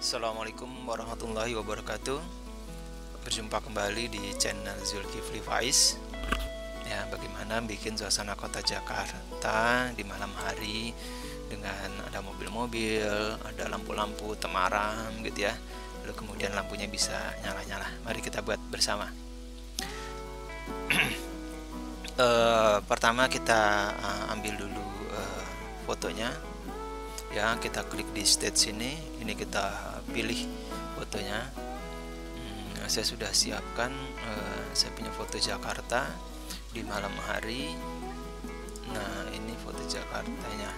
Assalamualaikum warahmatullahi wabarakatuh. Berjumpa kembali di channel Zulkifli Faiz. Ya, bagaimana bikin suasana kota Jakarta di malam hari dengan ada mobil-mobil, ada lampu-lampu temaram gitu ya. Lalu kemudian lampunya bisa nyala-nyala. Mari kita buat bersama. Pertama kita ambil dulu fotonya. Ya, kita klik di stage ini kita pilih fotonya. Saya sudah siapkan saya punya foto Jakarta di malam hari. Nah, ini foto Jakartanya.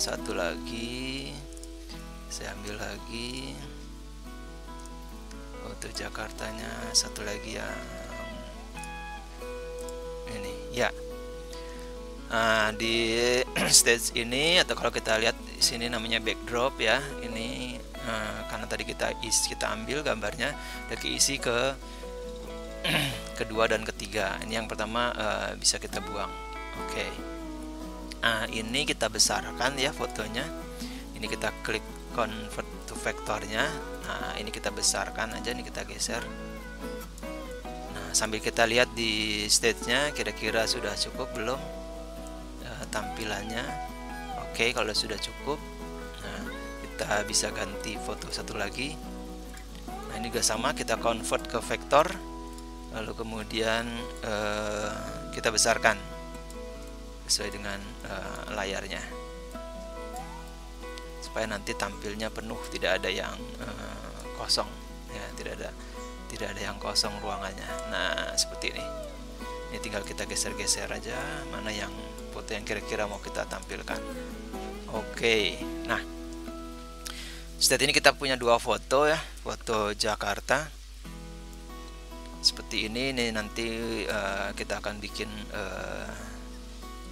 Satu lagi saya ambil lagi foto Jakartanya, satu lagi yang ini ya. Nah, di stage ini, atau kalau kita lihat di sini namanya backdrop ya. Ini karena tadi kita ambil gambarnya dan isi ke kedua dan ketiga. Ini yang pertama bisa kita buang. Oke. Nah, ini kita besarkan ya fotonya. Ini kita klik convert to vektornya. Nah, ini kita besarkan aja, ini kita geser. Nah, sambil kita lihat di stage-nya kira-kira sudah cukup belum tampilannya. Oke, kalau sudah cukup, nah kita bisa ganti foto satu lagi. Nah, ini juga sama, kita convert ke vektor, lalu kemudian kita besarkan sesuai dengan layarnya supaya nanti tampilnya penuh, tidak ada yang kosong ya, tidak ada yang kosong ruangannya. Nah, seperti ini. Ini tinggal kita geser-geser aja mana yang foto yang kira-kira mau kita tampilkan. Oke, nah saat ini kita punya dua foto ya, foto Jakarta seperti ini. Ini nanti kita akan bikin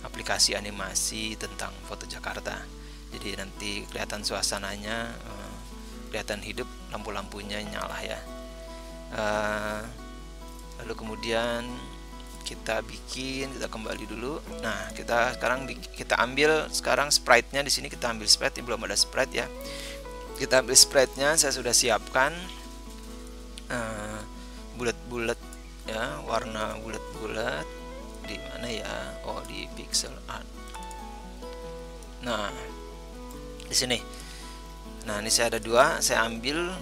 aplikasi animasi tentang foto Jakarta. Jadi nanti kelihatan suasananya, kelihatan hidup, lampu-lampunya nyala ya. Lalu kemudian kita kembali dulu. Nah, kita sekarang kita ambil sekarang sprite-nya. Di sini kita ambil sprite, belum ada sprite ya. Kita ambil sprite-nya, saya sudah siapkan bulat-bulat ya, warna bulat-bulat. Di mana ya? Oh, di pixel art. Nah, di sini. Nah, ini saya ada dua, saya ambil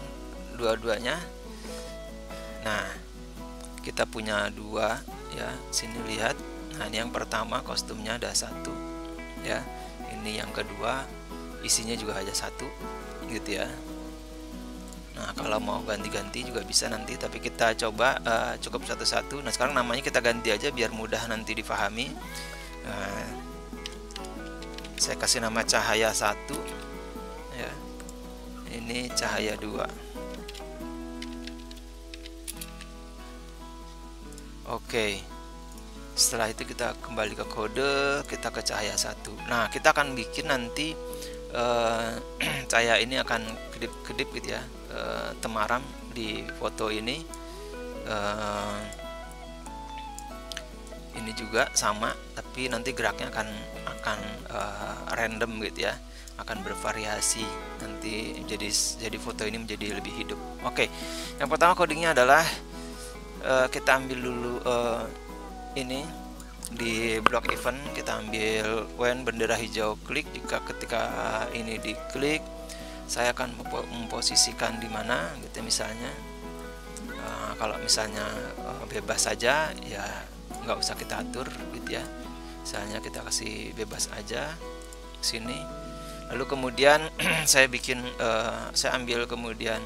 dua-duanya. Nah, kita punya dua ya, sini lihat. Nah, ini yang pertama kostumnya ada satu ya, ini yang kedua isinya juga ada satu gitu ya. Nah, kalau mau ganti-ganti juga bisa nanti, tapi kita coba cukup satu-satu. Nah, sekarang namanya kita ganti aja biar mudah nanti difahami. Saya kasih nama cahaya 1 ya, ini cahaya 2. Oke, setelah itu kita kembali ke kode, kita ke cahaya 1. Nah, kita akan bikin nanti cahaya ini akan kedip-kedip gitu ya, temaram di foto ini. Ini juga sama, tapi nanti geraknya akan random gitu ya, akan bervariasi nanti, jadi foto ini menjadi lebih hidup. Oke, yang pertama codingnya adalah kita ambil dulu ini di block event, kita ambil when bendera hijau klik. Ketika ini diklik, saya akan memposisikan di mana gitu misalnya. Kalau misalnya bebas saja ya nggak usah kita atur gitu ya, misalnya kita kasih bebas aja sini. Lalu kemudian saya ambil kemudian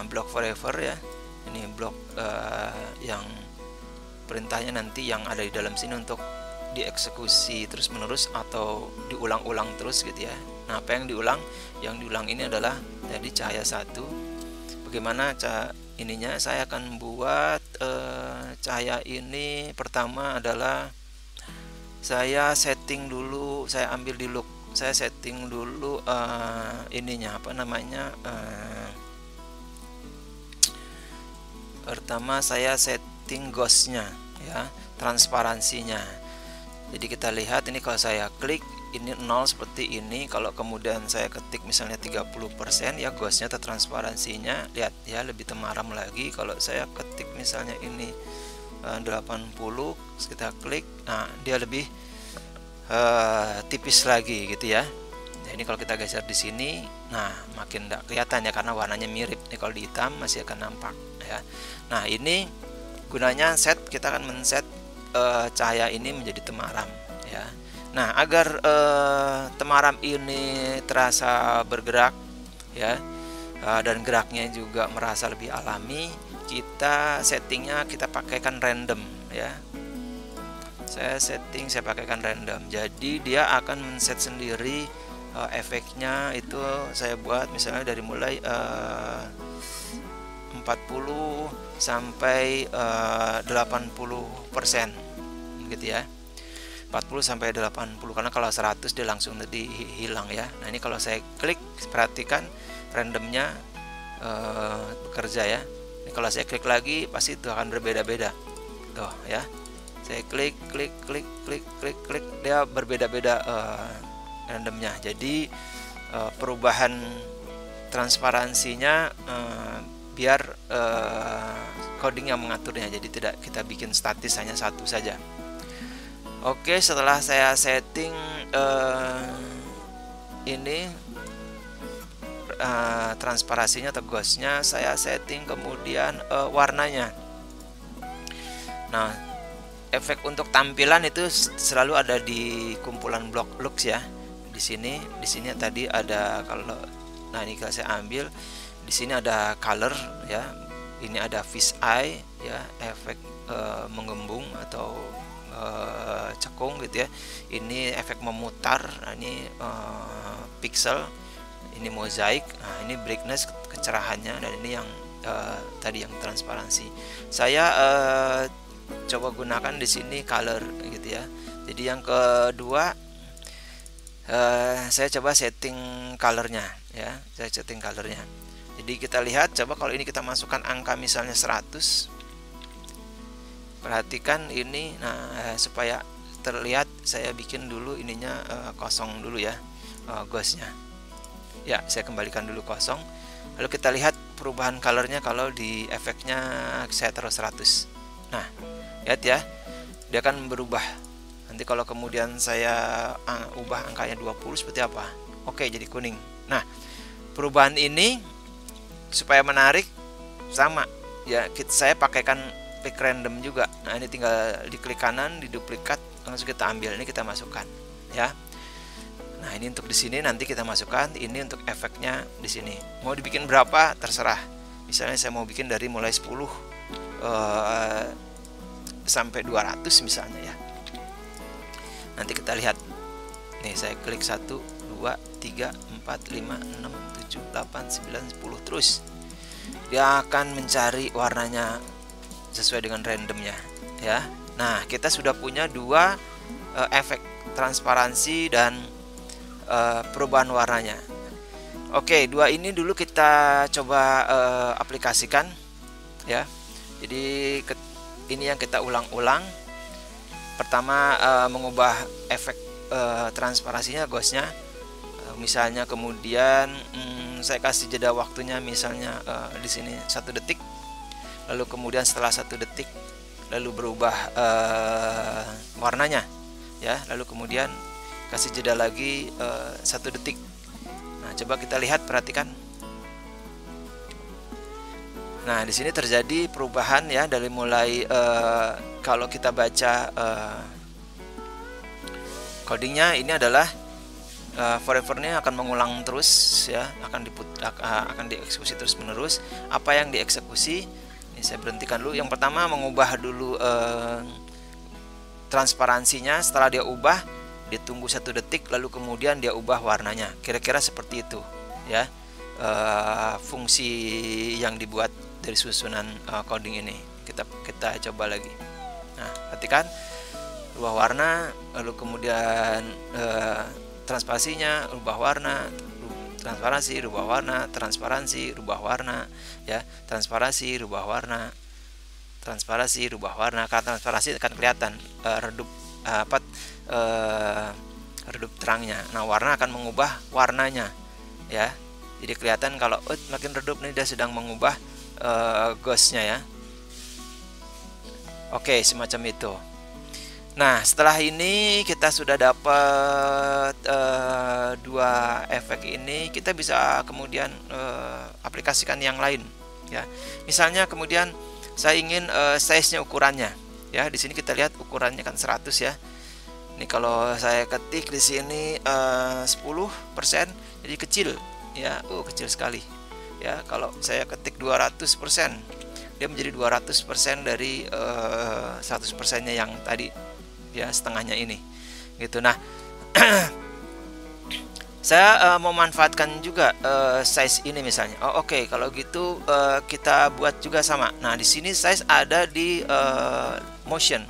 block forever ya. Ini blok yang perintahnya nanti yang ada di dalam sini untuk dieksekusi terus menerus atau diulang-ulang terus gitu ya. Nah, apa yang diulang? Yang diulang ini adalah tadi cahaya 1. Bagaimana ininya? Saya akan buat cahaya ini pertama adalah saya setting dulu, saya ambil di look, saya setting dulu ininya apa namanya, pertama saya setting ghostnya ya, transparansinya. Jadi kita lihat ini kalau saya klik ini 0 seperti ini. Kalau kemudian saya ketik misalnya 30% ya ghostnya atau transparansinya lihat ya lebih temaram lagi. Kalau saya ketik misalnya ini 80, kita klik, nah dia lebih tipis lagi gitu ya. Nah, ini kalau kita geser di sini, nah makin tidak kelihatan ya karena warnanya mirip. Ini kalau di hitam masih akan nampak ya. Nah ini gunanya kita akan men-set cahaya ini menjadi temaram ya. Nah agar temaram ini terasa bergerak ya, dan geraknya juga merasa lebih alami, kita settingnya kita pakaikan random ya. Saya pakaikan random, jadi dia akan men-set sendiri efeknya. Itu saya buat misalnya dari mulai 40 sampai 80% gitu ya, 40 sampai 80, karena kalau 100 dia langsung tadi hilang ya. Nah ini kalau saya klik, perhatikan randomnya bekerja ya. Ini kalau saya klik lagi pasti itu akan berbeda-beda tuh ya. Saya klik, dia berbeda-beda randomnya. Jadi perubahan transparansinya biar coding yang mengaturnya, jadi tidak kita bikin statis hanya satu saja. Oke, setelah saya setting ini transparansinya atau ghostnya, saya setting kemudian warnanya. Nah efek untuk tampilan itu selalu ada di kumpulan blok lux ya. Di sini tadi ada, kalau nah ini kalau saya ambil di sini ada color ya, ini ada fish eye ya, efek menggembung atau cekung gitu ya. Ini efek memutar, nah ini pixel, ini mozaik, nah ini brightness kecerahannya, dan ini yang tadi yang transparansi. Saya coba gunakan di sini color gitu ya. Jadi yang kedua saya coba setting colornya ya, saya setting colornya. Jadi kita lihat, coba kalau ini kita masukkan angka misalnya 100, perhatikan ini. Nah supaya terlihat saya bikin dulu ininya kosong dulu ya, ghostnya ya, saya kembalikan dulu kosong. Lalu kita lihat perubahan colornya kalau di efeknya saya taruh 100. Nah lihat ya, dia akan berubah. Nanti kalau kemudian saya ubah angkanya 20 seperti apa? Oke, jadi kuning. Nah perubahan ini supaya menarik sama ya, saya pakaikan pick random juga. Nah ini tinggal diklik kanan, diduplikat, langsung kita ambil, ini kita masukkan ya. Nah ini untuk di sini nanti kita masukkan, ini untuk efeknya di sini. Mau dibikin berapa terserah. Misalnya saya mau bikin dari mulai 10 sampai 200 misalnya ya. Nanti kita lihat. Nih saya klik 1, 2, 3, 4, 5, 6, 7, 8, 9, 10 terus. Dia akan mencari warnanya sesuai dengan randomnya ya. Nah, kita sudah punya dua efek, transparansi dan perubahan warnanya. Oke, dua ini dulu kita coba aplikasikan ya. Jadi ini yang kita ulang-ulang. Pertama mengubah efek transparansinya, ghostnya misalnya, kemudian saya kasih jeda waktunya misalnya di sini 1 detik, lalu kemudian setelah 1 detik lalu berubah warnanya ya, lalu kemudian kasih jeda lagi 1 detik. Nah coba kita lihat, perhatikan. Nah di sini terjadi perubahan ya, dari mulai kalau kita baca codingnya ini adalah forever-nya akan mengulang terus ya, akan dieksekusi terus menerus. Apa yang dieksekusi ini saya berhentikan dulu. Yang pertama mengubah dulu transparansinya, setelah dia ubah ditunggu 1 detik lalu kemudian dia ubah warnanya. Kira-kira seperti itu ya fungsi yang dibuat dari susunan coding ini. Kita coba lagi. Nah perhatikan, rubah warna, lalu kemudian transparansinya rubah warna, transparansi rubah warna, transparansi rubah warna ya, transparansi rubah warna, transparansi rubah warna. Karena transparansi akan kelihatan redup redup terangnya. Nah, warna akan mengubah warnanya ya. Jadi kelihatan kalau makin redup nih dia sedang mengubah ghostnya ya. Oke, semacam itu. Nah, setelah ini kita sudah dapat dua efek ini, kita bisa kemudian aplikasikan yang lain ya. Misalnya kemudian saya ingin size-nya, ukurannya ya. Di sini kita lihat ukurannya kan 100 ya. Ini kalau saya ketik di sini 10%, jadi kecil ya. Kecil sekali ya. Kalau saya ketik 200%, dia menjadi 200% dari 100%-nya yang tadi ya, setengahnya ini gitu. Nah, saya memanfaatkan juga size ini misalnya. Oke, kalau gitu kita buat juga sama. Nah, di sini size ada di motion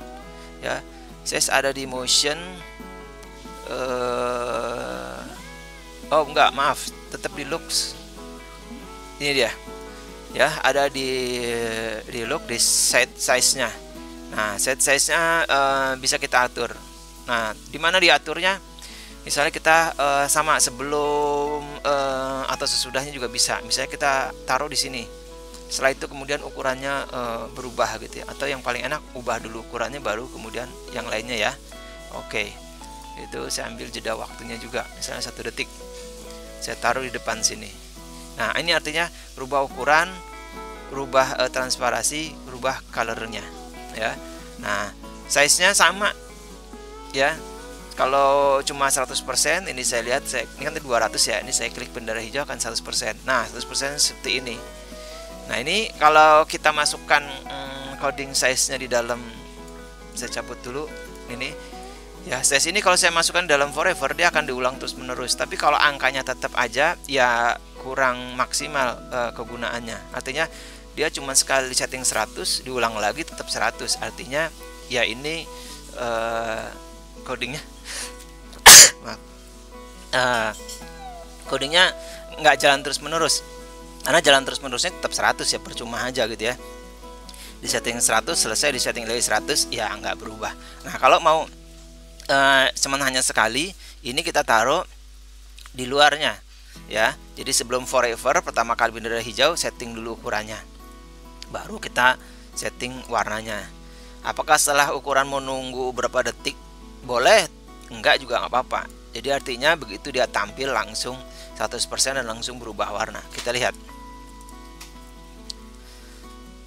ya. Size ada di motion. Enggak, maaf, tetap di looks. Ini dia ya, ada di look, di set size-nya. Nah, set size-nya bisa kita atur. Nah, di mana diaturnya? Misalnya kita sama sebelum atau sesudahnya juga bisa. Misalnya kita taruh di sini. Setelah itu kemudian ukurannya berubah gitu ya. Atau yang paling enak, ubah dulu ukurannya baru kemudian yang lainnya ya. Oke. Itu saya ambil jeda waktunya juga. Misalnya 1 detik. Saya taruh di depan sini. Nah, ini artinya berubah ukuran, berubah transparasi, berubah colornya ya. Nah, size-nya sama ya. Kalau cuma 100%, ini saya lihat, ini kan 200 ya. Ini saya klik bendera hijau akan 100%. Nah, 100% seperti ini. Nah, ini kalau kita masukkan coding size-nya di dalam, saya cabut dulu ini ya. Size ini kalau saya masukkan dalam forever, dia akan diulang terus menerus. Tapi kalau angkanya tetap aja ya kurang maksimal kegunaannya. Artinya dia cuma sekali setting 100, diulang lagi tetap 100. Artinya ya ini codingnya codingnya nggak jalan terus menerus. Karena jalan terus menerusnya tetap 100 ya, percuma aja gitu ya. Di setting 100 selesai, di setting lagi 100 ya nggak berubah. Nah, kalau mau cuman hanya sekali, ini kita taruh di luarnya ya. Jadi sebelum forever, pertama kali bendera hijau, setting dulu ukurannya, baru kita setting warnanya. Apakah setelah ukuran menunggu berapa detik? Boleh, enggak juga nggak apa-apa. Jadi artinya begitu dia tampil langsung 100% dan langsung berubah warna. Kita lihat.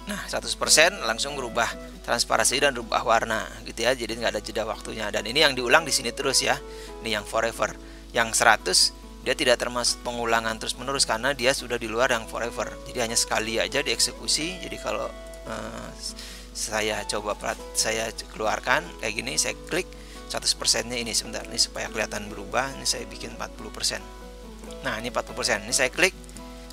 Nah, 100% langsung berubah transparasi dan berubah warna gitu ya. Jadi nggak ada jeda waktunya. Dan ini yang diulang di sini terus ya. Ini yang forever. Yang 100 dia tidak termasuk pengulangan terus menerus karena dia sudah di luar yang forever. Jadi hanya sekali aja dieksekusi. Jadi kalau saya coba saya keluarkan kayak gini, saya klik 100%-nya ini sebentar. Ini supaya kelihatan berubah. Ini saya bikin 40%. Nah, ini 40%. Ini saya klik.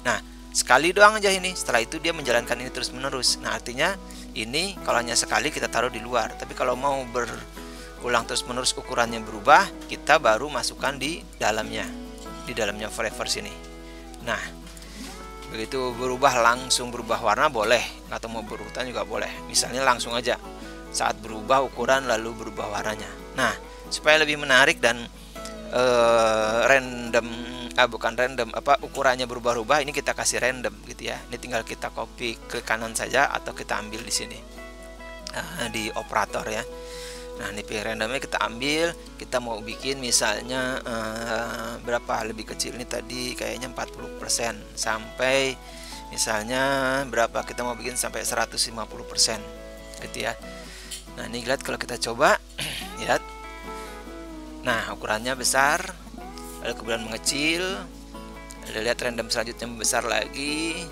Nah, sekali doang aja ini. Setelah itu dia menjalankan ini terus menerus. Nah, artinya ini kalau hanya sekali kita taruh di luar. Tapi kalau mau berulang terus menerus, ukurannya berubah, kita baru masukkan di dalamnya. Di dalamnya forever sini. Nah, begitu berubah langsung berubah warna boleh, atau mau berurutan juga boleh. Misalnya langsung aja saat berubah ukuran lalu berubah warnanya. Nah, supaya lebih menarik dan ukurannya berubah-ubah, ini kita kasih random gitu ya. Ini tinggal kita copy ke kanan saja atau kita ambil di sini di operator ya. Nah, ini pilih randomnya kita ambil. Kita mau bikin misalnya berapa, lebih kecil ini tadi kayaknya 40% sampai misalnya berapa, kita mau bikin sampai 150% gitu ya. Nah, ini lihat kalau kita coba lihat. Nah, ukurannya besar, lalu kemudian mengecil. Ada lihat random selanjutnya membesar lagi,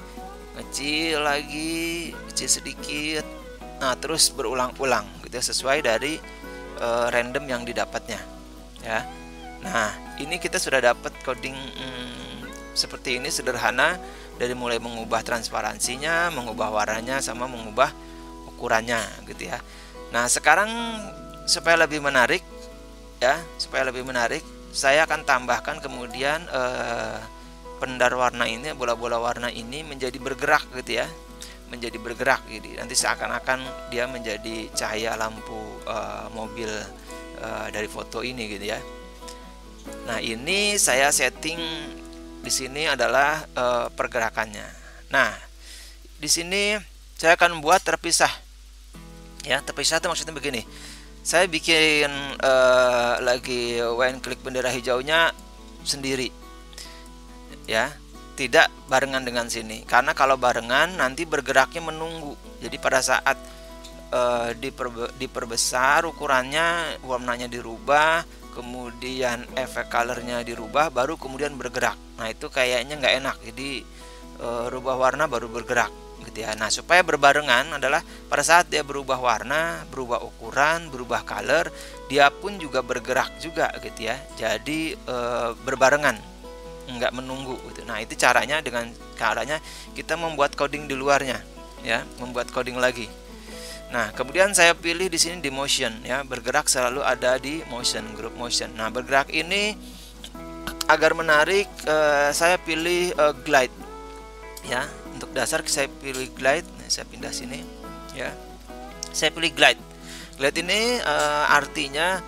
kecil lagi, kecil sedikit. Nah, terus berulang-ulang gitu ya, sesuai dari random yang didapatnya ya. Nah, ini kita sudah dapat coding seperti ini, sederhana, dari mulai mengubah transparansinya, mengubah warnanya, sama mengubah ukurannya gitu ya. Nah, sekarang supaya lebih menarik ya, saya akan tambahkan kemudian pendar warna ini, bola-bola warna ini menjadi bergerak gitu ya, menjadi bergerak gitu. Nanti seakan-akan dia menjadi cahaya lampu mobil dari foto ini gitu ya. Nah, ini saya setting di sini adalah pergerakannya. Nah, di sini saya akan buat terpisah. Ya, terpisah itu maksudnya begini. Saya bikin lagi when klik bendera hijaunya sendiri. Ya, tidak barengan dengan sini. Karena kalau barengan nanti bergeraknya menunggu. Jadi pada saat diperbesar ukurannya, warnanya dirubah, kemudian efek colornya dirubah, baru kemudian bergerak. Nah, itu kayaknya nggak enak. Jadi rubah warna baru bergerak gitu ya. Nah, supaya berbarengan adalah pada saat dia berubah warna, berubah ukuran, berubah color, dia pun juga bergerak juga gitu ya. Jadi berbarengan, nggak menunggu gitu. Nah, itu caranya, dengan caranya kita membuat coding di luarnya ya, membuat coding lagi. Nah, kemudian saya pilih di sini di motion ya, bergerak selalu ada di motion, group motion. Nah, bergerak ini agar menarik saya pilih glide ya. Untuk dasar saya pilih glide. Nah, saya pindah sini ya. Saya pilih glide. Glide ini artinya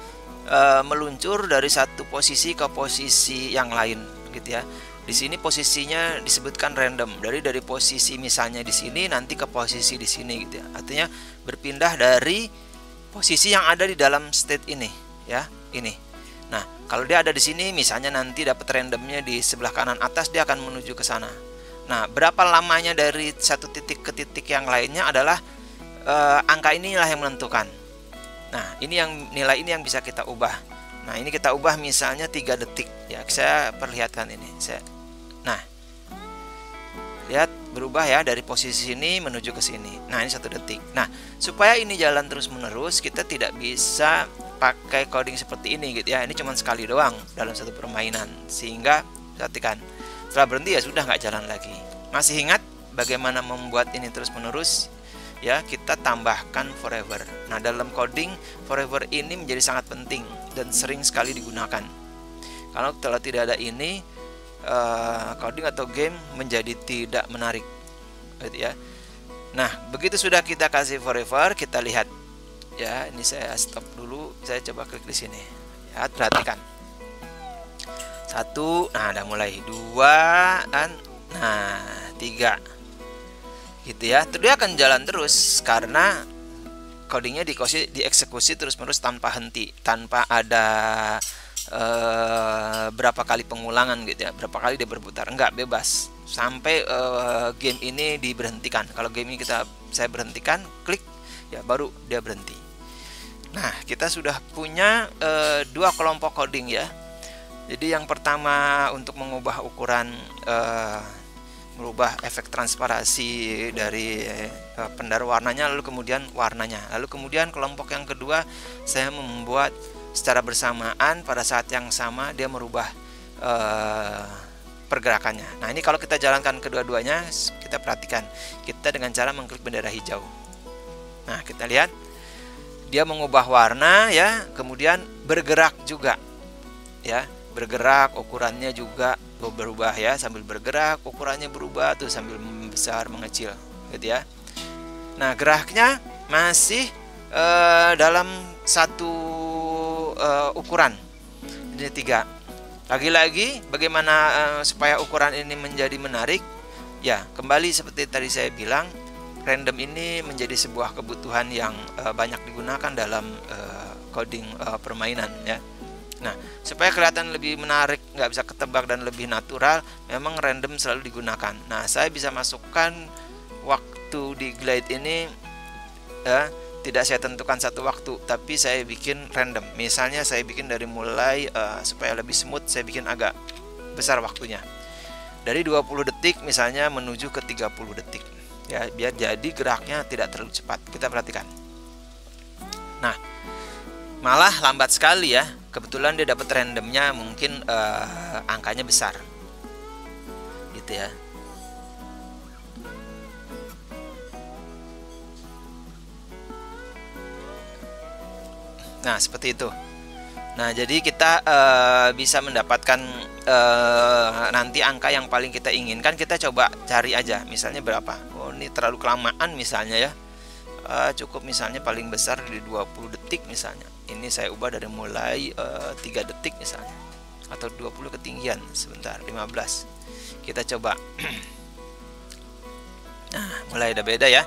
meluncur dari satu posisi ke posisi yang lain gitu ya. Di sini posisinya disebutkan random, dari posisi misalnya di sini nanti ke posisi di sini gitu ya. Artinya berpindah dari posisi yang ada di dalam state ini ya, ini. Nah, kalau dia ada di sini misalnya nanti dapat randomnya di sebelah kanan atas, dia akan menuju ke sana. Nah, berapa lamanya dari satu titik ke titik yang lainnya adalah angka inilah yang menentukan. Nah, ini yang nilai ini yang bisa kita ubah. Nah, ini kita ubah misalnya 3 detik ya. Saya perlihatkan ini. Nah, lihat berubah ya, dari posisi sini menuju ke sini. Nah, ini 1 detik. Nah, supaya ini jalan terus menerus, kita tidak bisa pakai coding seperti ini gitu ya. Ini cuma sekali doang dalam satu permainan, sehingga perhatikan, setelah berhenti ya sudah, nggak jalan lagi. Masih ingat bagaimana membuat ini terus menerus? Ya, kita tambahkan forever. Nah, dalam coding forever ini menjadi sangat penting dan sering sekali digunakan. Kalau tidak ada ini, coding atau game menjadi tidak menarik gitu ya. Nah, begitu sudah kita kasih forever, kita lihat ya. Ini saya stop dulu, saya coba klik di sini ya, perhatikan. 1, nah udah mulai. 2, nah 3 gitu ya. Terus dia akan jalan terus karena codingnya dieksekusi terus-menerus tanpa henti, tanpa ada berapa kali pengulangan gitu ya, berapa kali dia berputar, enggak, bebas sampai game ini diberhentikan. Kalau game ini saya berhentikan, klik ya, baru dia berhenti. Nah, kita sudah punya 2 kelompok coding ya. Jadi yang pertama untuk mengubah ukuran, merubah efek transparansi dari pendar warnanya, lalu kemudian warnanya. Lalu kemudian kelompok yang kedua, saya membuat secara bersamaan pada saat yang sama dia merubah pergerakannya. Nah, ini kalau kita jalankan kedua-duanya, kita perhatikan, kita dengan cara mengklik bendera hijau. Nah, kita lihat dia mengubah warna ya, kemudian bergerak juga ya, bergerak, ukurannya juga berubah ya, sambil bergerak ukurannya berubah tuh, sambil membesar mengecil gitu ya. Nah, geraknya masih dalam satu ukuran. Ini 3. Lagi-lagi bagaimana supaya ukuran ini menjadi menarik? Ya, kembali seperti tadi saya bilang, random ini menjadi sebuah kebutuhan yang banyak digunakan dalam coding permainan ya. Nah, supaya kelihatan lebih menarik, nggak bisa ketebak dan lebih natural, memang random selalu digunakan. Nah, saya bisa masukkan waktu di glide ini ya, tidak saya tentukan satu waktu, tapi saya bikin random. Misalnya saya bikin dari mulai supaya lebih smooth, saya bikin agak besar waktunya. Dari 20 detik misalnya menuju ke 30 detik. Ya, biar jadi geraknya tidak terlalu cepat. Kita perhatikan. Nah, malah lambat sekali ya. Kebetulan dia dapat randomnya mungkin angkanya besar. Gitu ya. Nah, seperti itu. Nah, jadi kita bisa mendapatkan nanti angka yang paling kita inginkan. Kita coba cari aja, misalnya berapa. Oh, ini terlalu kelamaan misalnya ya. Cukup misalnya paling besar di 20 detik. detik misalnya. Ini saya ubah dari mulai 3 detik misalnya, atau 20 ketinggian. Sebentar, 15. Kita coba. Nah, mulai udah beda ya.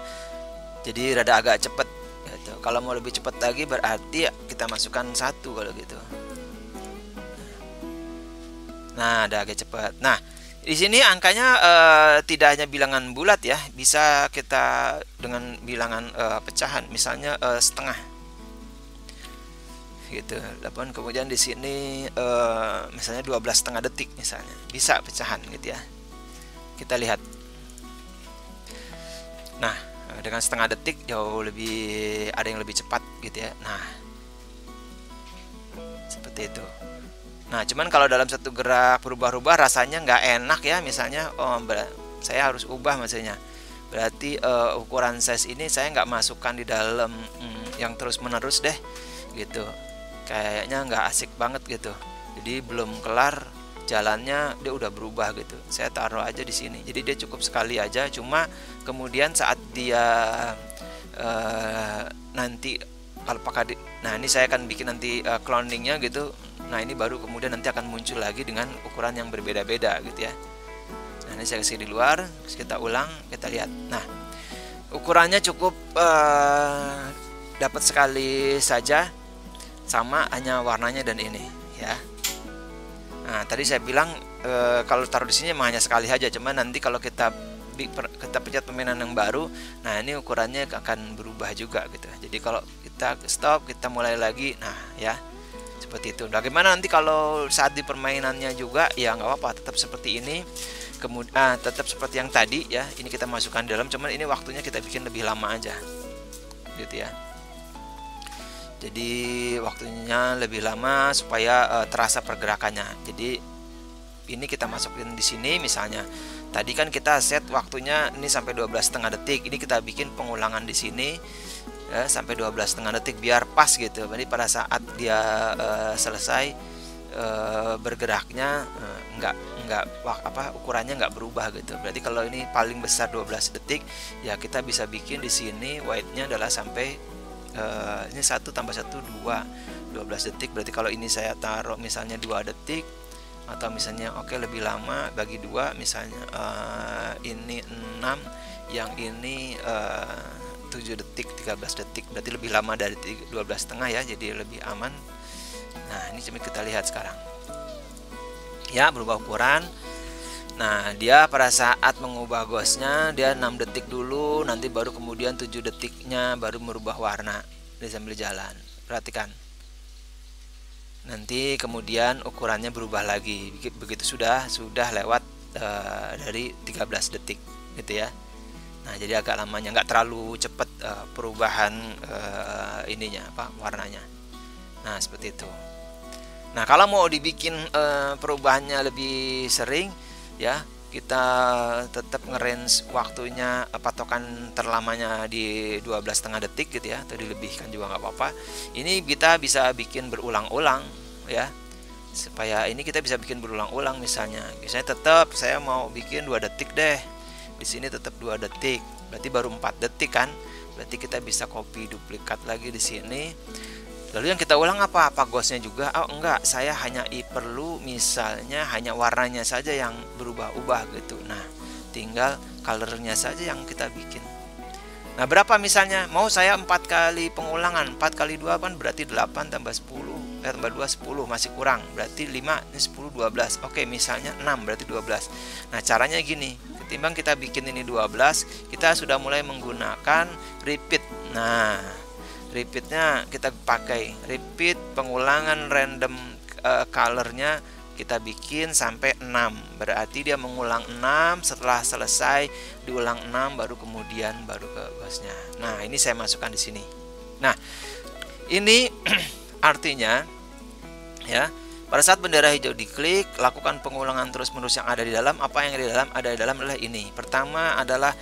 Jadi rada agak cepet gitu. Kalau mau lebih cepat lagi berarti kita masukkan 1 kalau gitu. Nah, ada agak cepat. Nah, di sini angkanya tidak hanya bilangan bulat ya, bisa kita dengan bilangan pecahan, misalnya setengah gitu. Dan kemudian di sini misalnya 12,5 detik misalnya, bisa pecahan gitu ya. Kita lihat. Nah, dengan setengah detik jauh lebih, ada yang lebih cepat gitu ya. Nah, seperti itu. Nah, cuman kalau dalam satu gerak berubah-ubah rasanya nggak enak ya. Misalnya, saya harus ubah maksudnya. Berarti ukuran size ini saya nggak masukkan di dalam yang terus-menerus deh, gitu. Kayaknya nggak asik banget gitu. Jadi belum kelar jalannya dia udah berubah gitu. Saya taruh aja di sini. Jadi dia cukup sekali aja. Cuma kemudian saat dia nanti kalau pakai, nah ini saya akan bikin nanti cloningnya gitu. Nah ini baru kemudian nanti akan muncul lagi dengan ukuran yang berbeda-beda gitu ya. Nah ini saya kasih di luar, kita ulang, kita lihat. Nah ukurannya cukup dapat sekali saja, sama hanya warnanya dan ini ya. Nah tadi saya bilang kalau taruh di sini hanya sekali saja, cuman nanti kalau kita pencet permainan yang baru, nah ini ukurannya akan berubah juga gitu. Jadi kalau kita stop, kita mulai lagi, nah ya seperti itu. Bagaimana nanti kalau saat di permainannya juga, ya nggak apa-apa, tetap seperti ini. Kemudian tetap seperti yang tadi ya. Ini kita masukkan di dalam, cuman ini waktunya kita bikin lebih lama aja, gitu ya. Jadi waktunya lebih lama supaya terasa pergerakannya. Jadi ini kita masukin di sini misalnya. Tadi kan kita set waktunya ini sampai 12,5 detik. Ini kita bikin pengulangan di sini ya, sampai 12,5 detik biar pas gitu. Jadi pada saat dia selesai bergeraknya ukurannya nggak berubah gitu. Berarti kalau ini paling besar 12 detik ya, kita bisa bikin di sini width-nya adalah sampai ini 1 tambah 1 2 12 detik. Berarti kalau ini saya taruh misalnya 2 detik, atau misalnya lebih lama bagi 2 misalnya ini 6, yang ini 7 detik 13 detik, berarti lebih lama dari 12,5 ya, jadi lebih aman. Nah ini coba kita lihat sekarang ya, berubah ukuran. Nah dia pada saat mengubah ghostnya dia 6 detik dulu, nanti baru kemudian 7 detiknya baru merubah warna dia sambil jalan. Perhatikan, nanti kemudian ukurannya berubah lagi begitu sudah lewat dari 13 detik gitu ya. Nah jadi agak lamanya, nggak terlalu cepat perubahan ininya warnanya. Nah seperti itu. Nah kalau mau dibikin perubahannya lebih sering ya, kita tetap nge-range waktunya, patokan terlamanya di 12,5 detik gitu ya, atau dilebihkan juga nggak apa-apa. Ini kita bisa bikin berulang-ulang ya, supaya ini kita bisa bikin berulang-ulang. Misalnya tetap saya mau bikin 2 detik deh, di sini tetap 2 detik, berarti baru 4 detik kan. Berarti kita bisa copy duplikat lagi di sini. Lalu yang kita ulang apa ghostnya juga? Oh enggak, saya hanya perlu misalnya hanya warnanya saja yang berubah-ubah gitu. Nah tinggal colornya saja yang kita bikin. Nah berapa misalnya, mau saya 4 kali pengulangan, 4 kali 2 kan berarti 8 tambah 10 tambah 2 10, masih kurang, berarti 5 ini 10 12. Oke misalnya 6 berarti 12. Nah caranya gini, ketimbang kita bikin ini 12, kita sudah mulai menggunakan repeat. Nah repeatnya kita pakai repeat pengulangan random colornya kita bikin sampai 6, berarti dia mengulang 6, setelah selesai diulang 6 baru kemudian baru ke ghostnya. Nah ini saya masukkan di sini. Nah ini artinya ya, pada saat bendera hijau diklik, lakukan pengulangan terus-menerus yang ada di dalam. Apa yang ada di dalam adalah ini. Pertama adalah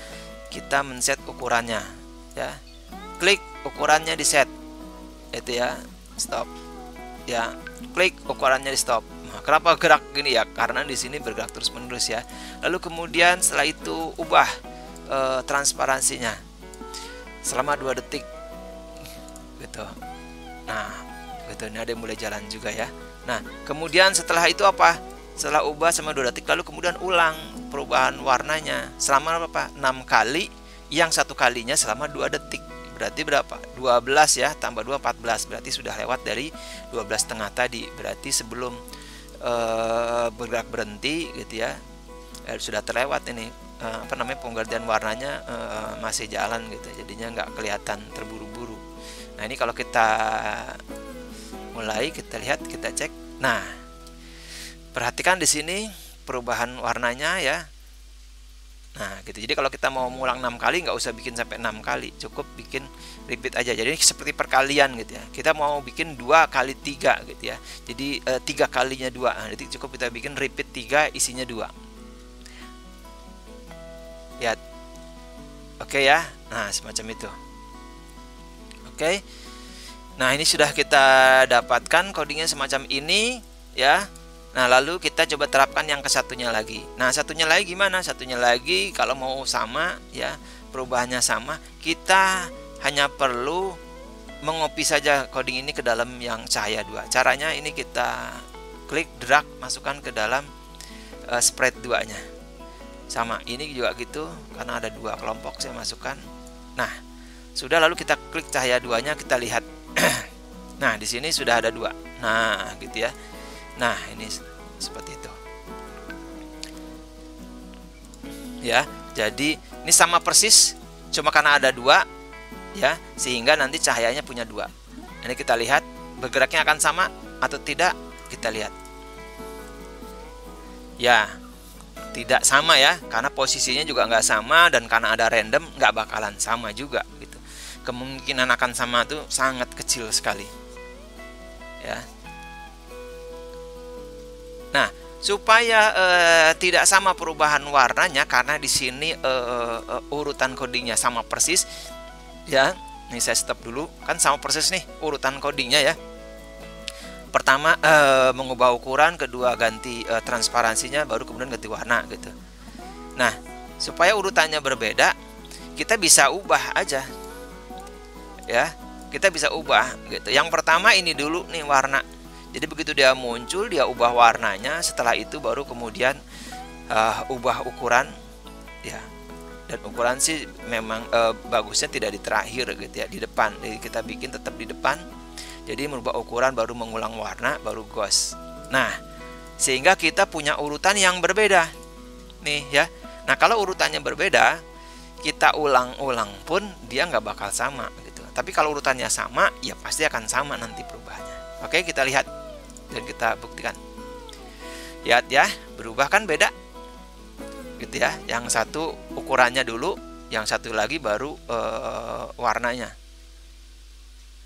kita men-set ukurannya ya, klik ukurannya di set itu ya, stop ya, klik ukurannya di stop. Nah, kenapa gerak gini ya, karena di sini bergerak terus menerus ya. Lalu kemudian setelah itu ubah transparansinya selama 2 detik gitu. Nah, gitu. Ini ada yang mulai jalan juga ya. Nah, kemudian setelah itu apa? Setelah ubah sama 2 detik, lalu kemudian ulang perubahan warnanya selama berapa? 6 kali, yang satu kalinya selama 2 detik. Berarti berapa? 12 ya, tambah 2 14. Berarti sudah lewat dari 12,5 tadi. Berarti sebelum bergerak berhenti gitu ya, sudah terlewat ini penggantian warnanya masih jalan gitu. Jadinya nggak kelihatan terburu-buru. Nah, ini kalau kita mulai, kita lihat, kita cek. Nah, perhatikan di sini perubahan warnanya ya. Nah, gitu. Jadi kalau kita mau ngulang 6 kali, nggak usah bikin sampai 6 kali, cukup bikin repeat aja. Jadi seperti perkalian gitu ya. Kita mau bikin 2 kali 3 gitu ya. Jadi 3 kalinya 2. Nah, jadi cukup kita bikin repeat 3, isinya 2. Lihat. Oke ya. Nah, semacam itu. Oke. Nah, ini sudah kita dapatkan codingnya semacam ini ya. Nah, lalu kita coba terapkan yang ke satunya lagi. Nah, satunya lagi gimana? Satunya lagi kalau mau sama ya, perubahannya sama, kita hanya perlu mengopi saja coding ini ke dalam yang cahaya 2. Caranya ini kita klik, drag, masukkan ke dalam spread 2-nya. Sama, ini juga gitu, karena ada 2 kelompok saya masukkan. Nah, sudah, lalu kita klik cahaya 2-nya, kita lihat. Nah, di sini sudah ada 2. Nah, gitu ya. Nah, ini seperti itu ya. Jadi ini sama persis, cuma karena ada 2 ya, sehingga nanti cahayanya punya 2. Ini kita lihat bergeraknya akan sama atau tidak. Kita lihat ya, tidak sama ya, karena posisinya juga nggak sama, dan karena ada random nggak bakalan sama juga gitu. Kemungkinan akan sama itu sangat kecil sekali ya. Nah, supaya tidak sama perubahan warnanya, karena di sini urutan codingnya sama persis ya. Nih saya stop dulu, kan sama persis nih urutan codingnya ya. Pertama mengubah ukuran, kedua ganti transparansinya, baru kemudian ganti warna gitu. Nah, supaya urutannya berbeda, kita bisa ubah aja ya. Kita bisa ubah gitu. Yang pertama ini dulu nih warna. Jadi begitu dia muncul, dia ubah warnanya. Setelah itu baru kemudian ubah ukuran ya. Dan ukuran sih memang bagusnya tidak di terakhir gitu ya, di depan. Jadi kita bikin tetap di depan. Jadi merubah ukuran, baru mengulang warna, baru ghost. Nah, sehingga kita punya urutan yang berbeda nih ya. Nah, kalau urutannya berbeda, kita ulang-ulang pun dia nggak bakal sama gitu. Tapi kalau urutannya sama, ya pasti akan sama nanti perubahannya. Oke, kita lihat dan kita buktikan. Lihat ya, berubah kan beda gitu ya. Yang satu ukurannya dulu, yang satu lagi baru warnanya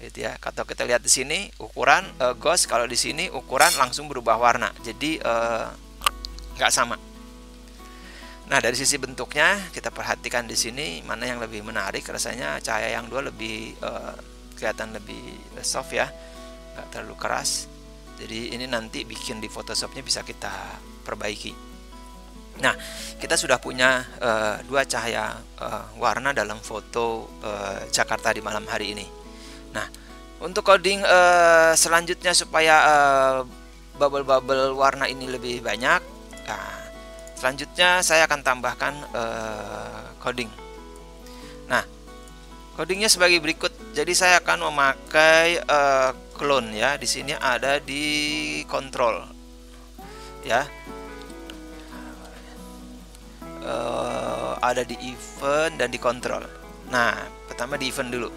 gitu ya. Kalau kita lihat di sini ukuran ghost, kalau di sini ukuran langsung berubah warna, jadi nggak sama. Nah, dari sisi bentuknya kita perhatikan di sini mana yang lebih menarik. Rasanya cahaya yang 2 lebih kelihatan lebih soft ya, nggak terlalu keras. Jadi ini nanti bikin di Photoshopnya bisa kita perbaiki. Nah, kita sudah punya 2 cahaya warna dalam foto Jakarta di malam hari ini. Nah, untuk coding selanjutnya supaya bubble-bubble warna ini lebih banyak, nah, selanjutnya saya akan tambahkan coding. Nah, codingnya sebagai berikut. Jadi saya akan memakai clone ya. Di sini ada di control ya. Ada di event dan di control. Nah, pertama di event dulu.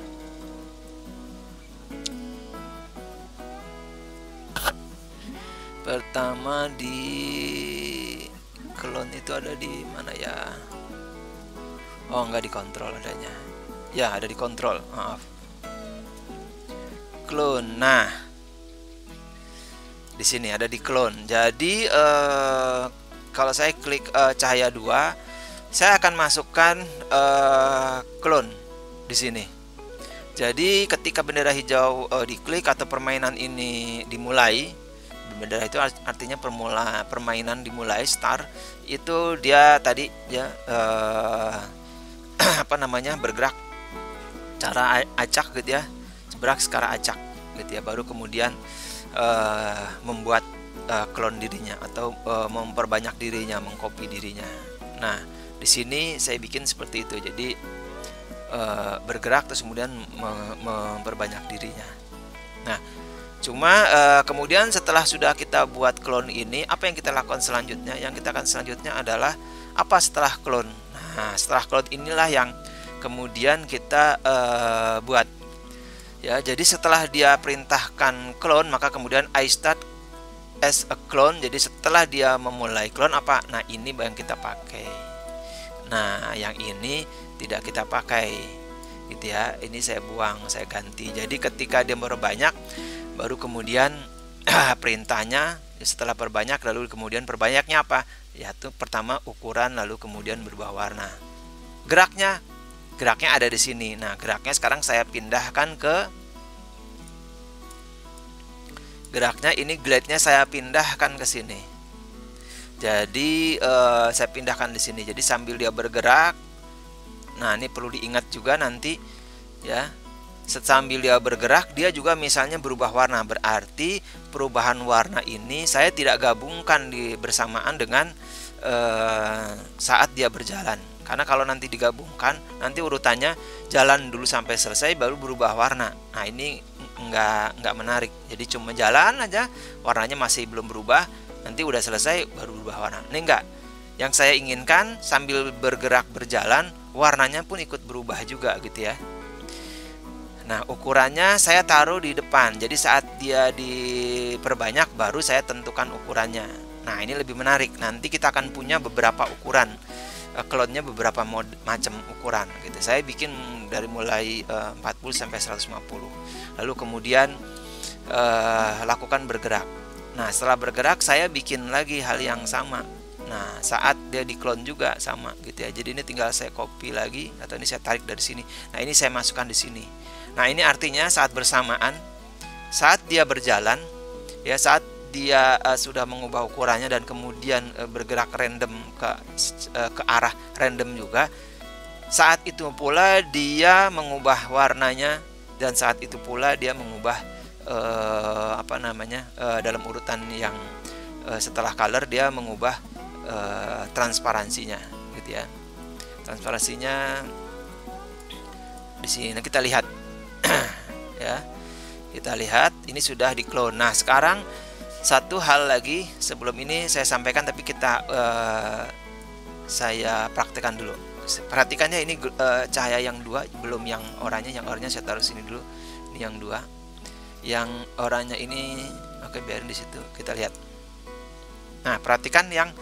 Pertama di clone itu ada di mana ya? Oh, enggak, di kontrol adanya. Ya, ada di kontrol. Maaf. Clone. Nah, di sini ada di clone. Jadi kalau saya klik cahaya 2, saya akan masukkan clone di sini. Jadi ketika bendera hijau diklik atau permainan ini dimulai, bendera itu artinya permainan dimulai, start, itu dia tadi ya apa namanya, bergerak cara acak gitu ya, bergerak secara acak. gitu ya, baru kemudian membuat clone dirinya atau memperbanyak dirinya, mengcopy dirinya. Nah, di sini saya bikin seperti itu. Jadi bergerak terus kemudian memperbanyak dirinya. Nah, cuma kemudian setelah sudah kita buat clone ini, apa yang kita lakukan selanjutnya? Yang kita akan selanjutnya adalah apa setelah clone? Nah, setelah clone inilah yang kemudian kita buat. Ya, jadi setelah dia perintahkan clone, maka kemudian I start as a clone. Jadi setelah dia memulai clone apa? Nah, ini yang kita pakai. Nah, yang ini tidak kita pakai, gitu ya. Ini saya buang, saya ganti. Jadi ketika dia berbanyak, baru kemudian perintahnya setelah perbanyak, lalu kemudian perbanyaknya apa? Yaitu pertama ukuran, lalu kemudian berubah warna. Geraknya ada di sini. Nah, geraknya sekarang saya pindahkan ke ini glide-nya saya pindahkan ke sini. Jadi saya pindahkan di sini. Jadi sambil dia bergerak, nah ini perlu diingat juga nanti ya. Sambil dia bergerak, dia juga misalnya berubah warna. Berarti perubahan warna ini saya tidak gabungkan bersamaan dengan saat dia berjalan. Karena kalau nanti digabungkan, nanti urutannya jalan dulu sampai selesai baru berubah warna. Nah, ini nggak menarik. Jadi cuma jalan aja, warnanya masih belum berubah, nanti udah selesai baru berubah warna. Ini enggak. Yang saya inginkan sambil bergerak berjalan, warnanya pun ikut berubah juga gitu ya. Nah, ukurannya saya taruh di depan. Jadi saat dia diperbanyak baru saya tentukan ukurannya. Nah, ini lebih menarik. Nanti kita akan punya beberapa ukuran. Clone-nya beberapa macam ukuran gitu. Saya bikin dari mulai 40 sampai 150. Lalu kemudian lakukan bergerak. Nah, setelah bergerak saya bikin lagi hal yang sama. Nah, saat dia di clone juga sama gitu ya. Jadi ini tinggal saya copy lagi atau ini saya tarik dari sini. Nah, ini saya masukkan di sini. Nah, ini artinya saat bersamaan, saat dia berjalan ya, saat dia sudah mengubah ukurannya dan kemudian bergerak random ke arah random juga, saat itu pula dia mengubah warnanya dan saat itu pula dia mengubah dalam urutan yang setelah color dia mengubah transparansinya gitu ya. Transparansinya di sini. Nah, kita lihat ya. Kita lihat ini sudah di clone. Nah, sekarang satu hal lagi sebelum ini saya sampaikan, tapi saya praktekkan dulu. Perhatikannya ini cahaya yang dua, belum yang oranye. Yang oranye saya taruh sini dulu. Ini yang dua. Yang oranye ini oke, biarin di situ. Kita lihat. Nah, perhatikan yang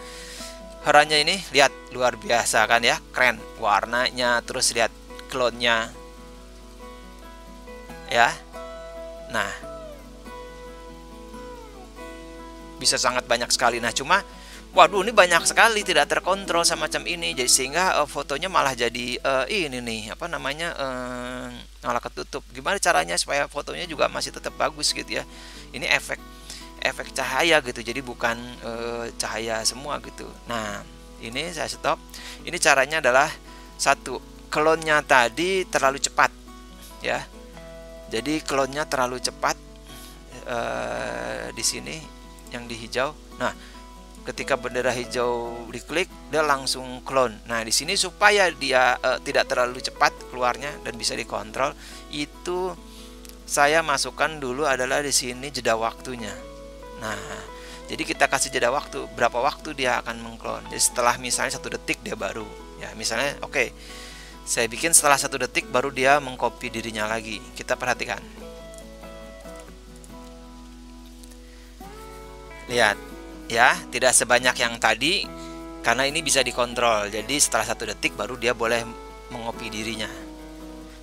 oranye ini, lihat luar biasa kan ya, keren warnanya. Terus lihat clone-nya ya. Nah, bisa sangat banyak sekali. Nah, cuma waduh, ini banyak sekali, tidak terkontrol semacam ini. Jadi sehingga fotonya malah jadi ini nih, malah ketutup. Gimana caranya supaya fotonya juga masih tetap bagus gitu ya. Ini efek cahaya gitu. Jadi bukan cahaya semua gitu. Nah, ini saya stop. Ini caranya adalah satu, clone-nya tadi terlalu cepat ya. Jadi clone-nya terlalu cepat di sini yang di hijau. Nah, ketika bendera hijau diklik, dia langsung clone. Nah, di sini supaya dia tidak terlalu cepat keluarnya dan bisa dikontrol, itu saya masukkan dulu adalah di sini jeda waktunya. Nah, jadi kita kasih jeda waktu, berapa waktu dia akan mengclone. Jadi setelah misalnya 1 detik dia baru ya, misalnya oke, saya bikin setelah 1 detik baru dia mengcopy dirinya lagi. Kita perhatikan. Lihat ya, tidak sebanyak yang tadi karena ini bisa dikontrol. Jadi setelah 1 detik baru dia boleh mengopi dirinya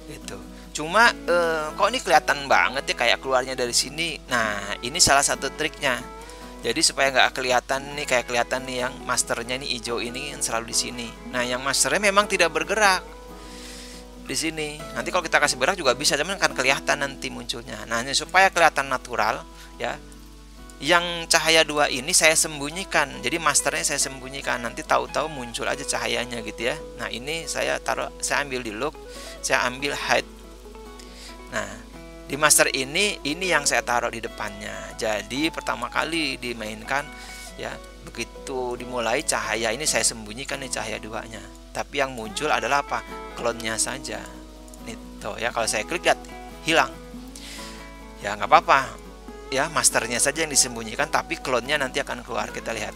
gitu. Cuma kok ini kelihatan banget ya kayak keluarnya dari sini. Nah, ini salah satu triknya. Jadi supaya nggak kelihatan nih, kayak kelihatan nih yang masternya nih hijau ini yang selalu di sini. Nah, yang masternya memang tidak bergerak di sini. Nanti kalau kita kasih bergerak juga bisa, cuman kan kelihatan nanti munculnya. Nah, ini supaya kelihatan natural ya. Yang cahaya dua ini saya sembunyikan. Jadi masternya saya sembunyikan. Nanti tahu-tahu muncul aja cahayanya gitu ya. Nah, ini saya taruh, saya ambil di look, saya ambil hide. Nah, Di master ini yang saya taruh di depannya. Jadi pertama kali dimainkan ya, begitu dimulai cahaya ini saya sembunyikan nih cahaya duanya. Tapi yang muncul adalah apa? Klonnya saja. Nih tuh ya, kalau saya klik lihat hilang. Ya nggak apa-apa. Ya, masternya saja yang disembunyikan, tapi klonnya nanti akan keluar. Kita lihat.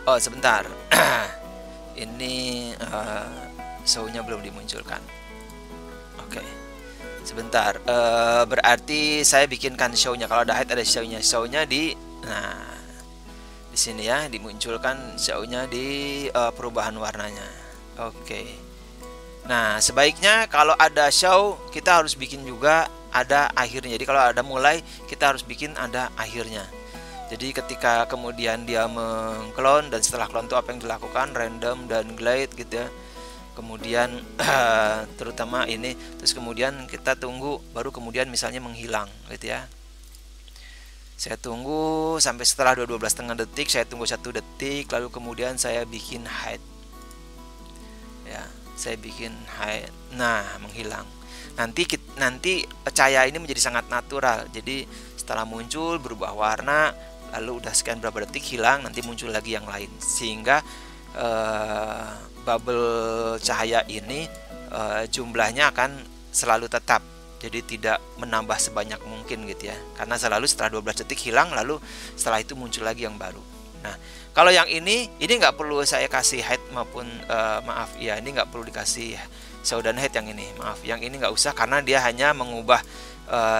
Oh sebentar. Ini show-nya belum dimunculkan. Oke, sebentar. Berarti saya bikinkan show-nya. Kalau ada hide ada show-nya. Show-nya di, nah di sini ya, dimunculkan show-nya di perubahan warnanya. Oke. Nah sebaiknya kalau ada show kita harus bikin juga ada akhirnya. Jadi kalau ada mulai kita harus bikin ada akhirnya. Jadi ketika kemudian dia mengklon, dan setelah klon itu apa yang dilakukan, random dan glide gitu ya. Kemudian terutama ini, terus kemudian kita tunggu, baru kemudian misalnya menghilang gitu ya. Saya tunggu sampai setelah 12,5 detik, saya tunggu 1 detik, lalu kemudian saya bikin hide ya, saya bikin hide. Nah menghilang. Nanti cahaya ini menjadi sangat natural. Jadi setelah muncul berubah warna, lalu udah sekian berapa detik hilang, nanti muncul lagi yang lain, sehingga bubble cahaya ini jumlahnya akan selalu tetap. Jadi tidak menambah sebanyak mungkin gitu ya, karena selalu setelah 12 detik hilang, lalu setelah itu muncul lagi yang baru. Nah kalau yang ini nggak perlu saya kasih hide maupun maaf ya, ini nggak perlu dikasih show dan hide yang ini, maaf, yang ini nggak usah, karena dia hanya mengubah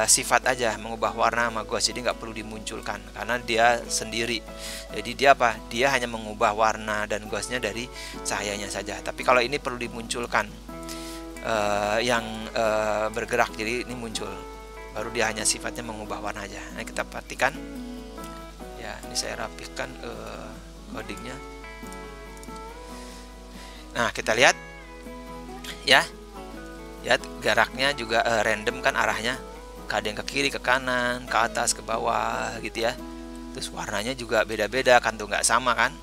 sifat aja, mengubah warna sama ghost, jadi nggak perlu dimunculkan karena dia sendiri. Jadi dia apa? Dia hanya mengubah warna dan ghostnya dari cahayanya saja. Tapi kalau ini perlu dimunculkan yang bergerak, jadi ini muncul, baru dia hanya sifatnya mengubah warna aja. Nah kita perhatikan ya, ini saya rapihkan codingnya. Nah kita lihat ya, geraknya juga random kan arahnya, kadang ke kiri, ke kanan, ke atas, ke bawah gitu ya. Terus warnanya juga beda-beda kan, tuh nggak sama kan,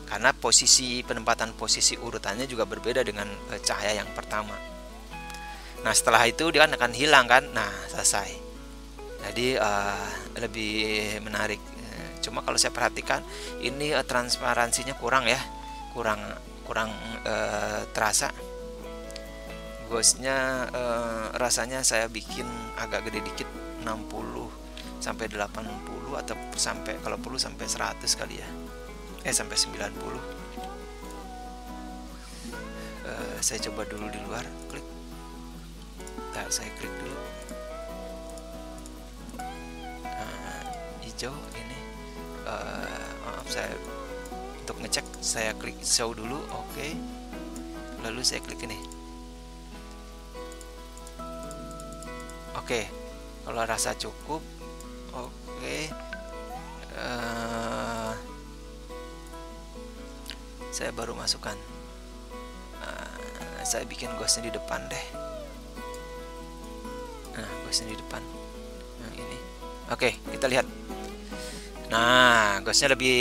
karena penempatan posisi urutannya juga berbeda dengan cahaya yang pertama. Nah setelah itu dia akan hilang kan. Nah selesai. Jadi lebih menarik. Cuma kalau saya perhatikan ini transparansinya kurang ya, kurang terasa. Ghostnya rasanya saya bikin agak gede dikit, 60 sampai 80 atau sampai kalau perlu sampai 100 kali ya, sampai 90. Saya coba dulu di luar, klik. Nah, saya klik dulu. Hijau ini. Maaf, saya untuk ngecek saya klik show dulu, oke. Lalu saya klik ini. Oke, kalau rasa cukup, oke. Saya baru masukkan. Saya bikin ghostnya di depan deh. Nah, ghostnya di depan. Yang ini. Oke, kita lihat. Nah, ghostnya lebih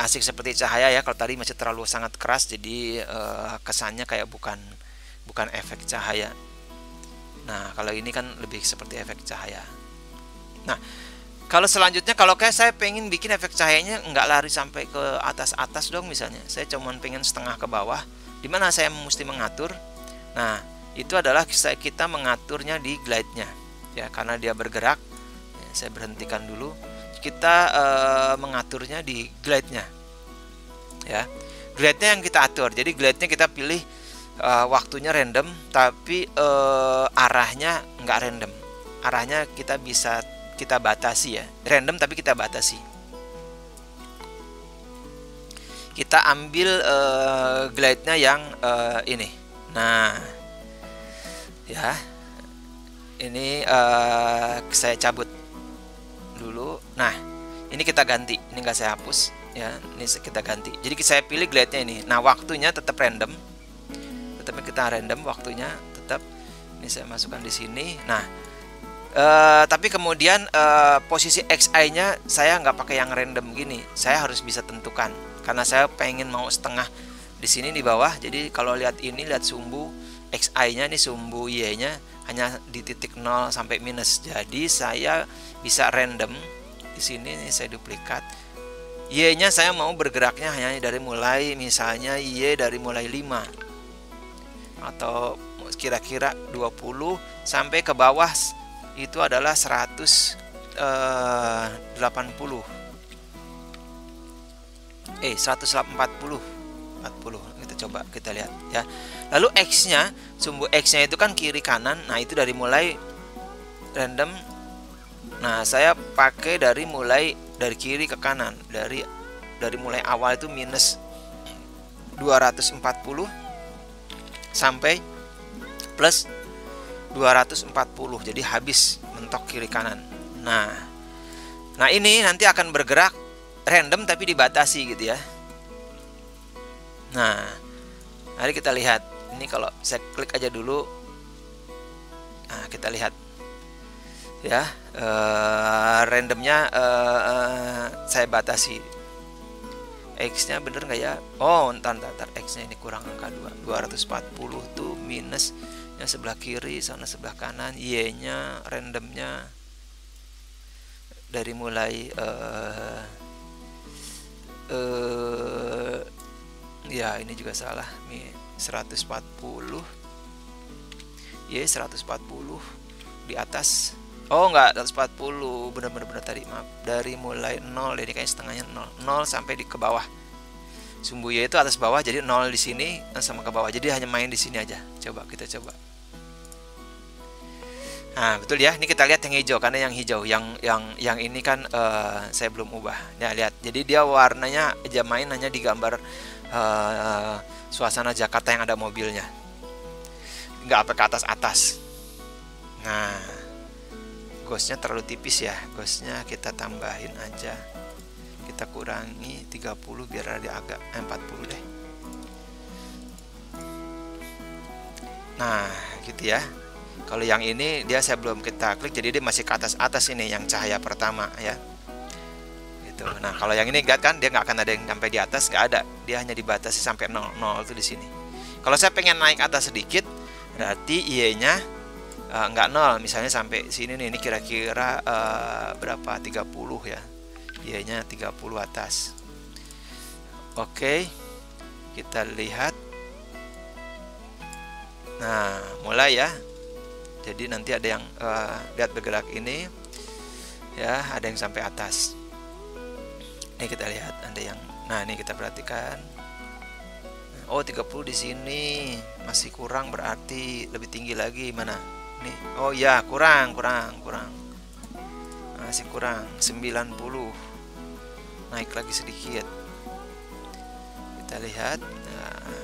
asik seperti cahaya ya. Kalau tadi masih terlalu sangat keras, jadi kesannya kayak bukan efek cahaya. Nah kalau ini kan lebih seperti efek cahaya. Nah kalau selanjutnya, kalau kayak saya pengen bikin efek cahayanya nggak lari sampai ke atas dong misalnya, saya cuma pengen setengah ke bawah, dimana saya mesti mengatur. Nah itu adalah kita mengaturnya di glide-nya ya, karena dia bergerak ya, saya berhentikan dulu. Kita mengaturnya di glide-nya ya, glide-nya yang kita atur. Jadi glide-nya kita pilih waktunya random, tapi arahnya nggak random. Arahnya kita bisa kita batasi ya, random tapi kita batasi. Kita ambil glide-nya yang ini. Nah ya, ini saya cabut dulu. Nah ini kita ganti, ini nggak saya hapus ya, ini kita ganti. Jadi saya pilih glide-nya ini. Nah waktunya tetap random, tapi kita random waktunya tetap. Ini saya masukkan di sini. Nah tapi kemudian posisi XI-nya saya nggak pakai yang random gini, saya harus bisa tentukan, karena saya pengen mau setengah di sini di bawah. Jadi kalau lihat ini, lihat sumbu xi-nya ini sumbu y-nya hanya di titik 0 sampai minus. Jadi saya bisa random di sini nih, saya duplikat. Y-nya saya mau bergeraknya hanya dari mulai misalnya y dari mulai 5 atau kira-kira 20 sampai ke bawah itu adalah 180. 140. Kita coba kita lihat ya. Lalu x-nya, sumbu x-nya itu kan kiri kanan. Nah, itu dari mulai random. Nah, saya pakai dari mulai dari kiri ke kanan. Dari mulai awal itu minus 240 sampai plus 240. Jadi habis mentok kiri kanan. Nah, ini nanti akan bergerak random tapi dibatasi gitu ya. Nah, mari kita lihat. Ini kalau saya klik aja dulu. Nah, kita lihat ya, randomnya saya batasi. X-nya bener nggak ya? Oh, ntar X-nya ini kurang angka 240 tuh minus yang sebelah kiri, sana sebelah kanan. Y-nya randomnya dari mulai ya ini juga salah, 140 Y 140 di atas. Oh enggak, 140 bener-bener tadi, maaf, dari mulai 0, ini kayak setengahnya 0 sampai di ke bawah. Sumbu Y itu atas bawah, jadi 0 di sini sama ke bawah, jadi hanya main di sini aja. Coba kita coba. Nah, betul ya. Ini kita lihat yang hijau, karena yang hijau yang ini kan saya belum ubah. Ya, lihat. Jadi dia warnanya aja main hanya di gambar suasana Jakarta yang ada mobilnya. Nggak apa ke atas-atas. Nah, ghostnya terlalu tipis ya. Ghostnya kita tambahin aja. Kita kurangi 30 biar ada agak 40 deh. Nah, gitu ya. Kalau yang ini dia saya belum kita klik, jadi dia masih ke atas ini yang cahaya pertama ya. Gitu. Nah, kalau yang ini lihat kan dia nggak akan ada yang sampai di atas, nggak ada. Dia hanya dibatasi sampai 0 itu di sini. Kalau saya pengen naik atas sedikit, berarti Y-nya nggak 0, misalnya sampai sini nih. Ini kira-kira berapa? 30 ya. Y-nya 30 atas. Oke. Kita lihat. Nah, mulai ya. Jadi nanti ada yang lihat bergerak ini ya, ada yang sampai atas. Ini kita lihat ada yang, nah ini kita perhatikan. Oh, 30 di sini masih kurang, berarti lebih tinggi lagi. Mana nih? Oh ya, kurang masih kurang 90. Naik lagi sedikit. Kita lihat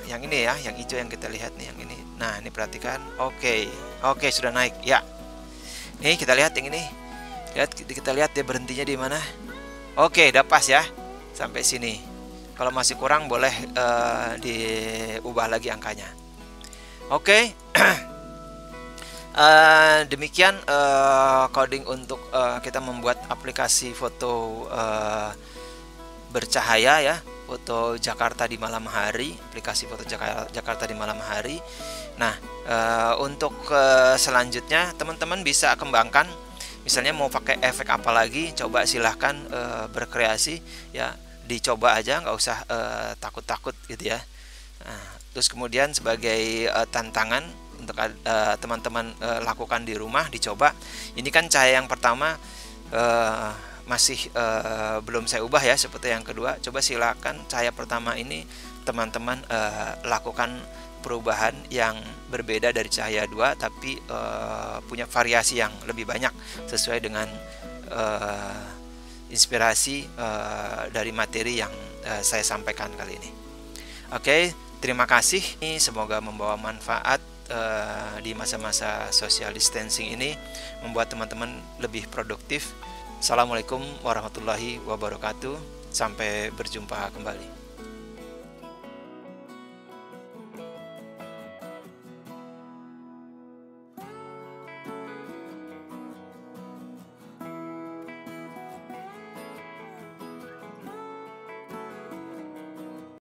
yang ini ya, yang hijau yang kita lihat nih, yang ini. Nah, ini perhatikan. Oke, sudah naik ya. Nih kita lihat yang ini. Kita lihat dia berhentinya di mana. Oke, udah pas ya sampai sini. Kalau masih kurang boleh diubah lagi angkanya. Oke. Demikian coding untuk kita membuat aplikasi foto bercahaya ya, foto Jakarta di malam hari, aplikasi foto Jakarta di malam hari. Nah, untuk selanjutnya teman-teman bisa kembangkan, misalnya mau pakai efek apa lagi, coba silahkan berkreasi ya, dicoba aja, nggak usah takut-takut gitu ya. Nah, terus kemudian sebagai tantangan untuk teman-teman lakukan di rumah, dicoba. Ini kan cahaya yang pertama masih belum saya ubah ya, seperti yang kedua. Coba silakan cahaya pertama ini teman-teman lakukan perubahan yang berbeda dari cahaya 2, tapi punya variasi yang lebih banyak sesuai dengan inspirasi dari materi yang saya sampaikan kali ini. Oke, terima kasih. Semoga membawa manfaat di masa-masa social distancing ini, membuat teman-teman lebih produktif. Assalamualaikum warahmatullahi wabarakatuh. Sampai berjumpa kembali.